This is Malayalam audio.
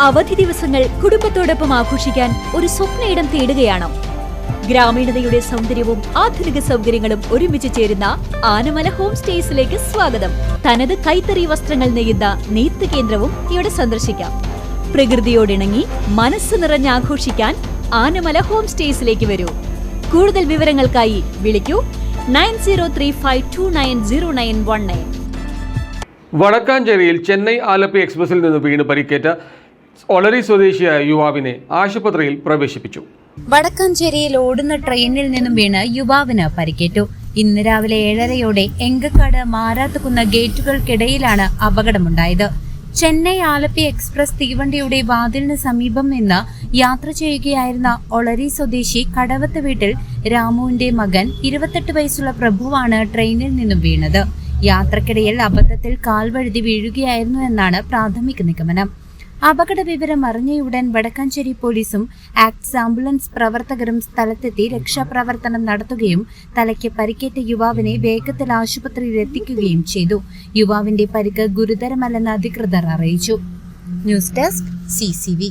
അവധി ദിവസങ്ങൾ കുടുംബത്തോടൊപ്പം ആഘോഷിക്കാൻ ഒരു സ്വപ്നയിടം തേടുകയാണോ? ഗ്രാമീണതയുടെ സൗന്ദര്യവും ആധുനിക സൗകര്യങ്ങളും ഒരുമിച്ച് ചേരുന്ന ആനമല ഹോം സ്റ്റേസിലേക്ക് സ്വാഗതം. തനത് കൈത്തറി വസ്ത്രങ്ങൾ നെയ്യുന്ന നെയ്ത്ത് കേന്ദ്രവും ഇവിടെ സന്ദർശിക്കാം. പ്രകൃതിയോടിണങ്ങി മനസ്സ് നിറഞ്ഞ് ആഘോഷിക്കാൻ ആനമല ഹോം സ്റ്റേസിലേക്ക് വരൂ. കൂടുതൽ വിവരങ്ങൾക്കായി വിളിക്കൂ 9035290919. വടക്കാഞ്ചേരിയിൽ ചെന്നൈ ആലപ്പി എക്സ്പ്രസിൽ നിന്ന് വീണ് പരിക്കേറ്റ ഒളരി സ്വദേശിയായ യുവാവിനെ ആശുപത്രിയിൽ പ്രവേശിപ്പിച്ചു. വടക്കാഞ്ചേരിയിൽ ഓടുന്ന ട്രെയിനിൽ നിന്നും വീണ് യുവാവിന് പരിക്കേറ്റു. ഇന്ന് രാവിലെ 7:30 എങ്കക്കാട് മാരാത്തുകുന്ന ഗേറ്റുകൾക്കിടയിലാണ് അപകടമുണ്ടായത്. ചെന്നൈ ആലപ്പി എക്സ്പ്രസ് തീവണ്ടിയുടെ വാതിലിന് സമീപം നിന്ന് യാത്ര ചെയ്യുകയായിരുന്ന ഒളരി സ്വദേശി കടവത്ത് വീട്ടിൽ രാമുവിന്റെ മകൻ 28 വയസ്സുള്ള പ്രഭുവാണ് ട്രെയിനിൽ നിന്നും വീണത്. യാത്രക്കിടയിൽ അബദ്ധത്തിൽ കാൽവഴുതി വീഴുകയായിരുന്നു എന്നാണ് പ്രാഥമിക നിഗമനം. അപകട വിവരം അറിഞ്ഞയുടൻ വടക്കാഞ്ചേരി പോലീസും ആക്ട്സ് ആംബുലൻസ് പ്രവർത്തകരും സ്ഥലത്തെത്തി രക്ഷാപ്രവർത്തനം നടത്തുകയും തലയ്ക്ക് പരിക്കേറ്റ യുവാവിനെ വേഗത്തിൽ ആശുപത്രിയിൽ എത്തിക്കുകയും ചെയ്തു. യുവാവിന്റെ പരിക്ക് ഗുരുതരമല്ലെന്ന് അധികൃതർ അറിയിച്ചു. News desk CCV.